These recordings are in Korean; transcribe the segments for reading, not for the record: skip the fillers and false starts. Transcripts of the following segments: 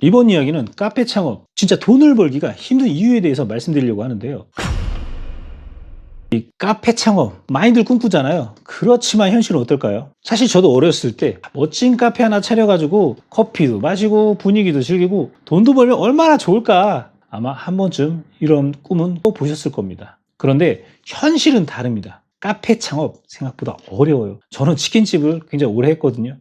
이번 이야기는 카페 창업, 진짜 돈을 벌기가 힘든 이유에 대해서 말씀드리려고 하는데요. 이 카페 창업 많이들 꿈꾸잖아요. 그렇지만 현실은 어떨까요? 사실 저도 어렸을 때 멋진 카페 하나 차려가지고 커피도 마시고 분위기도 즐기고 돈도 벌면 얼마나 좋을까, 아마 한 번쯤 이런 꿈은 꼭 보셨을 겁니다. 그런데 현실은 다릅니다. 카페 창업 생각보다 어려워요. 저는 치킨집을 굉장히 오래 했거든요.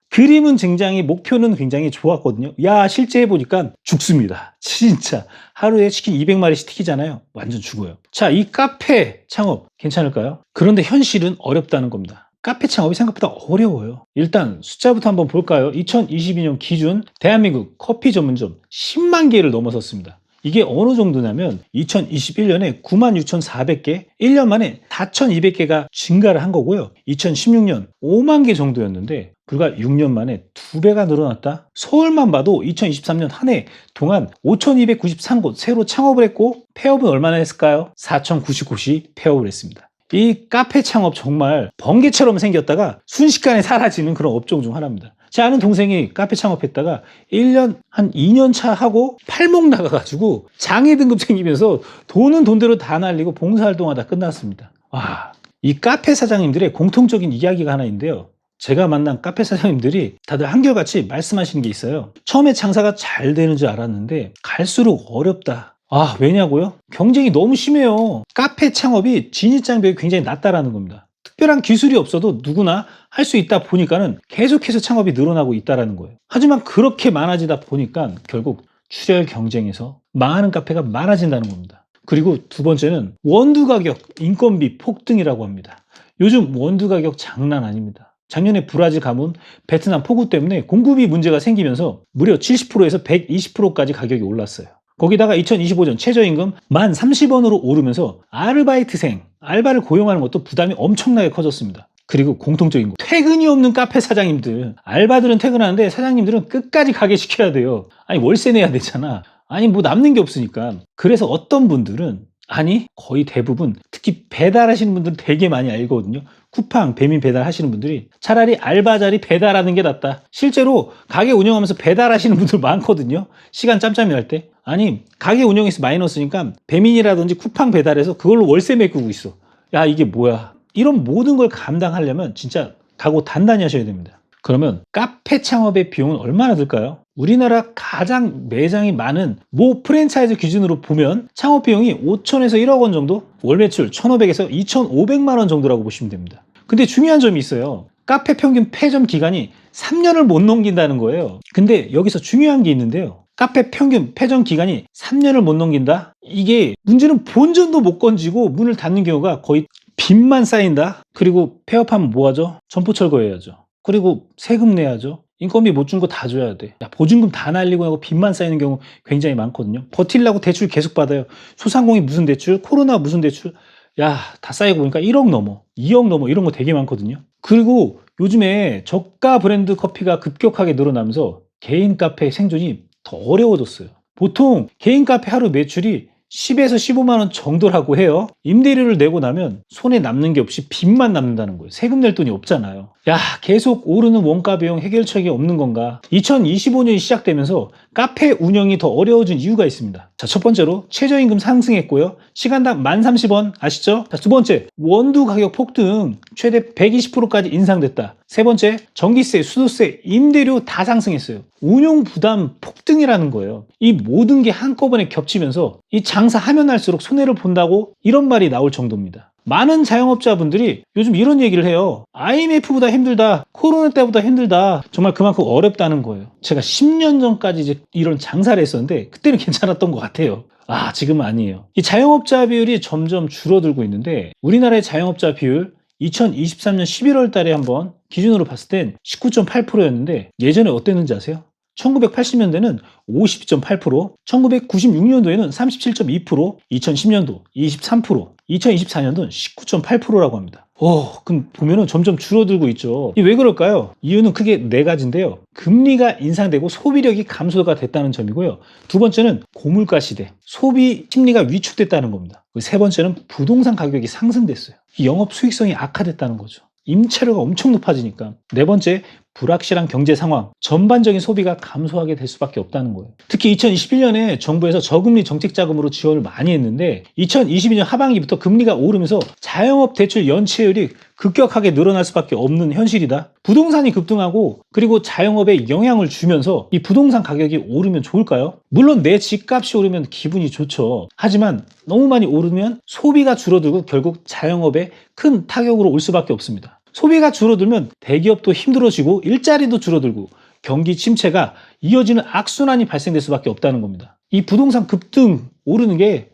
그림은 굉장히, 목표는 굉장히 좋았거든요. 실제 해보니까 죽습니다. 진짜. 하루에 치킨 200마리씩 튀기잖아요. 완전 죽어요. 자, 이 카페 창업 괜찮을까요? 그런데 현실은 어렵다는 겁니다. 카페 창업이 생각보다 어려워요. 일단 숫자부터 한번 볼까요? 2022년 기준 대한민국 커피 전문점 10만 개를 넘어섰습니다. 이게 어느 정도냐면 2021년에 96,400개, 1년 만에 4,200개가 증가를 한 거고요. 2016년 5만 개 정도였는데 불과 6년 만에 2배가 늘어났다? 서울만 봐도 2023년 한 해 동안 5,293곳 새로 창업을 했고, 폐업은 얼마나 했을까요? 4,099곳이 폐업을 했습니다. 이 카페 창업 정말 번개처럼 생겼다가 순식간에 사라지는 그런 업종 중 하나입니다. 제 아는 동생이 카페 창업했다가 1년, 한 2년 차 하고 팔목 나가가지고 장애 등급 생기면서 돈은 돈대로 다 날리고 봉사활동하다 끝났습니다. 이 카페 사장님들의 공통적인 이야기가 하나 있는데요. 제가 만난 카페 사장님들이 다들 한결같이 말씀하시는 게 있어요. 처음에 장사가 잘 되는 줄 알았는데 갈수록 어렵다. 왜냐고요? 경쟁이 너무 심해요. 카페 창업이 진입장벽이 굉장히 낮다라는 겁니다. 특별한 기술이 없어도 누구나 할 수 있다 보니까는 계속해서 창업이 늘어나고 있다라는 거예요. 하지만 그렇게 많아지다 보니까 결국 출혈 경쟁에서 망하는 카페가 많아진다는 겁니다. 그리고 두 번째는 원두 가격, 인건비 폭등이라고 합니다. 요즘 원두 가격 장난 아닙니다. 작년에 브라질 가뭄, 베트남 폭우 때문에 공급이 문제가 생기면서 무려 70%에서 120%까지 가격이 올랐어요. 거기다가 2025년 최저임금 1,030원으로 오르면서 아르바이트생, 알바를 고용하는 것도 부담이 엄청나게 커졌습니다. 그리고 공통적인 거, 퇴근이 없는 카페 사장님들. 알바들은 퇴근하는데 사장님들은 끝까지 가게 시켜야 돼요. 월세 내야 되잖아. 뭐 남는 게 없으니까. 그래서 어떤 분들은, 거의 대부분, 특히 배달하시는 분들은 되게 많이 알거든요. 쿠팡, 배민 배달하시는 분들이 차라리 알바 자리 배달하는 게 낫다. 실제로 가게 운영하면서 배달하시는 분들 많거든요. 시간 짬짬이 할 때. 가게 운영에서 마이너스니까 배민이라든지 쿠팡 배달해서 그걸로 월세 메꾸고 있어. 이게 뭐야. 이런 모든 걸 감당하려면 진짜 각오 단단히 하셔야 됩니다. 그러면 카페 창업의 비용은 얼마나 들까요? 우리나라 가장 매장이 많은 모 프랜차이즈 기준으로 보면 창업 비용이 5천에서 1억 원 정도, 월 매출 1,500에서 2,500만 원 정도라고 보시면 됩니다. 근데 중요한 점이 있어요. 카페 평균 폐점 기간이 3년을 못 넘긴다는 거예요. 근데 여기서 중요한 게 있는데요. 카페 평균 폐점 기간이 3년을 못 넘긴다? 이게 문제는 본전도 못 건지고 문을 닫는 경우가 거의 빚만 쌓인다? 그리고 폐업하면 뭐 하죠? 점포 철거해야죠. 그리고 세금 내야죠. 인건비 못 준 거 다 줘야 돼. 보증금 다 날리고 하고 빚만 쌓이는 경우 굉장히 많거든요. 버틸라고 대출 계속 받아요. 소상공인 무슨 대출, 코로나 무슨 대출. 다 쌓이고 보니까 1억 넘어, 2억 넘어, 이런 거 되게 많거든요. 그리고 요즘에 저가 브랜드 커피가 급격하게 늘어나면서 개인 카페 생존이 더 어려워졌어요. 보통 개인 카페 하루 매출이 10에서 15만 원 정도라고 해요. 임대료를 내고 나면 손에 남는 게 없이 빚만 남는다는 거예요. 세금 낼 돈이 없잖아요. 계속 오르는 원가 비용 해결책이 없는 건가? 2025년이 시작되면서 카페 운영이 더 어려워진 이유가 있습니다. 자, 첫 번째로 최저임금 상승했고요. 시간당 1,030원 아시죠? 자, 두 번째, 원두 가격 폭등 최대 120%까지 인상됐다. 세 번째, 전기세, 수도세, 임대료 다 상승했어요. 운용 부담 폭등이라는 거예요. 이 모든 게 한꺼번에 겹치면서 이 장사하면 할수록 손해를 본다고 이런 말이 나올 정도입니다. 많은 자영업자분들이 요즘 이런 얘기를 해요. IMF보다 힘들다, 코로나 때보다 힘들다. 정말 그만큼 어렵다는 거예요. 제가 10년 전까지 이제 이런 장사를 했었는데 그때는 괜찮았던 것 같아요. 지금은 아니에요. 이 자영업자 비율이 점점 줄어들고 있는데, 우리나라의 자영업자 비율 2023년 11월 달에 한번 기준으로 봤을 땐 19.8%였는데 예전에 어땠는지 아세요? 1980년대는 50.8%, 1996년도에는 37.2%, 2010년도 23%, 2024년도는 19.8%라고 합니다. 그럼 보면은 점점 줄어들고 있죠. 왜 그럴까요? 이유는 크게 네 가지인데요. 금리가 인상되고 소비력이 감소가 됐다는 점이고요. 두 번째는 고물가 시대, 소비 심리가 위축됐다는 겁니다. 세 번째는 부동산 가격이 상승됐어요. 영업 수익성이 악화됐다는 거죠. 임차료가 엄청 높아지니까. 네 번째, 불확실한 경제 상황, 전반적인 소비가 감소하게 될 수밖에 없다는 거예요. 특히 2021년에 정부에서 저금리 정책 자금으로 지원을 많이 했는데 2022년 하반기부터 금리가 오르면서 자영업 대출 연체율이 급격하게 늘어날 수밖에 없는 현실이다. 부동산이 급등하고 그리고 자영업에 영향을 주면서 이 부동산 가격이 오르면 좋을까요? 물론 내 집값이 오르면 기분이 좋죠. 하지만 너무 많이 오르면 소비가 줄어들고 결국 자영업에 큰 타격으로 올 수밖에 없습니다. 소비가 줄어들면 대기업도 힘들어지고 일자리도 줄어들고 경기 침체가 이어지는 악순환이 발생될 수밖에 없다는 겁니다. 이 부동산 급등 오르는 게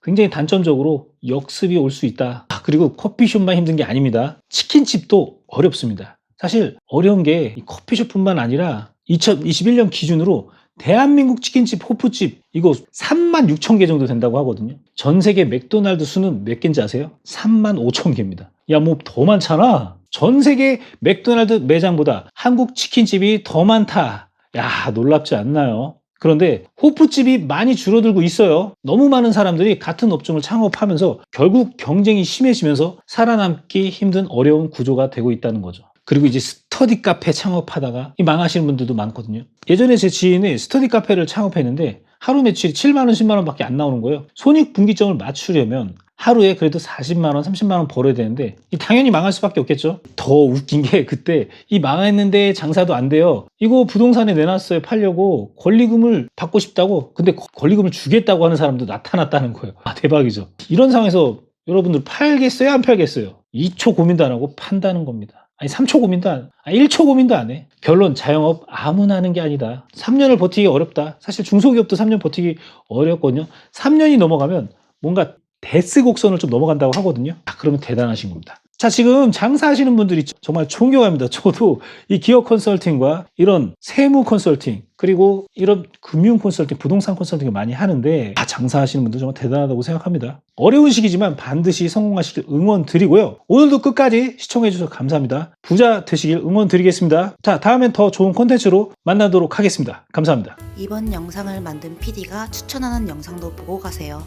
굉장히 단점적으로 역습이 올 수 있다. 그리고 커피숍만 힘든 게 아닙니다. 치킨집도 어렵습니다. 사실 어려운 게 커피숍뿐만 아니라 2021년 기준으로 대한민국 치킨집, 호프집 이거 36,000개 정도 된다고 하거든요. 전 세계 맥도날드 수는 몇 개인지 아세요? 35,000개입니다. 야, 뭐 더 많잖아. 전 세계 맥도날드 매장보다 한국 치킨집이 더 많다. 야, 놀랍지 않나요? 그런데 호프집이 많이 줄어들고 있어요. 너무 많은 사람들이 같은 업종을 창업하면서 결국 경쟁이 심해지면서 살아남기 힘든 어려운 구조가 되고 있다는 거죠. 그리고 이제 스터디 카페 창업하다가 망하시는 분들도 많거든요. 예전에 제 지인이 스터디 카페를 창업했는데 하루 매출이 7만 원, 10만 원밖에 안 나오는 거예요. 손익분기점을 맞추려면 하루에 그래도 40만 원, 30만 원 벌어야 되는데 당연히 망할 수밖에 없겠죠. 더 웃긴 게 그때 망했는데 장사도 안 돼요. 이거 부동산에 내놨어요. 팔려고 권리금을 받고 싶다고. 근데 권리금을 주겠다고 하는 사람도 나타났다는 거예요. 대박이죠. 이런 상황에서 여러분들 팔겠어요? 안 팔겠어요? 2초 고민도 안 하고 판다는 겁니다. 3초 고민도 안, 1초 고민도 안 해. 결론, 자영업 아무나 하는 게 아니다. 3년을 버티기 어렵다. 사실 중소기업도 3년 버티기 어렵거든요. 3년이 넘어가면 뭔가 데스곡선을 좀 넘어간다고 하거든요. 그러면 대단하신 겁니다. 자, 지금 장사하시는 분들이 정말 존경합니다. 저도 이 기업 컨설팅과 이런 세무 컨설팅 그리고 이런 금융 컨설팅, 부동산 컨설팅을 많이 하는데 장사하시는 분들 정말 대단하다고 생각합니다. 어려운 시기지만 반드시 성공하시길 응원 드리고요. 오늘도 끝까지 시청해 주셔서 감사합니다. 부자 되시길 응원 드리겠습니다. 자, 다음엔 더 좋은 콘텐츠로 만나도록 하겠습니다. 감사합니다. 이번 영상을 만든 PD가 추천하는 영상도 보고 가세요.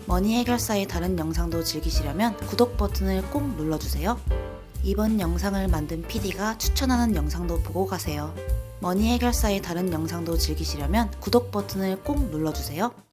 머니 해결사의 다른 영상도 즐기시려면 구독 버튼을 꼭 눌러주세요. 이번 영상을 만든 PD가 추천하는 영상도 보고 가세요. 머니 해결사의 다른 영상도 즐기시려면 구독 버튼을 꼭 눌러주세요.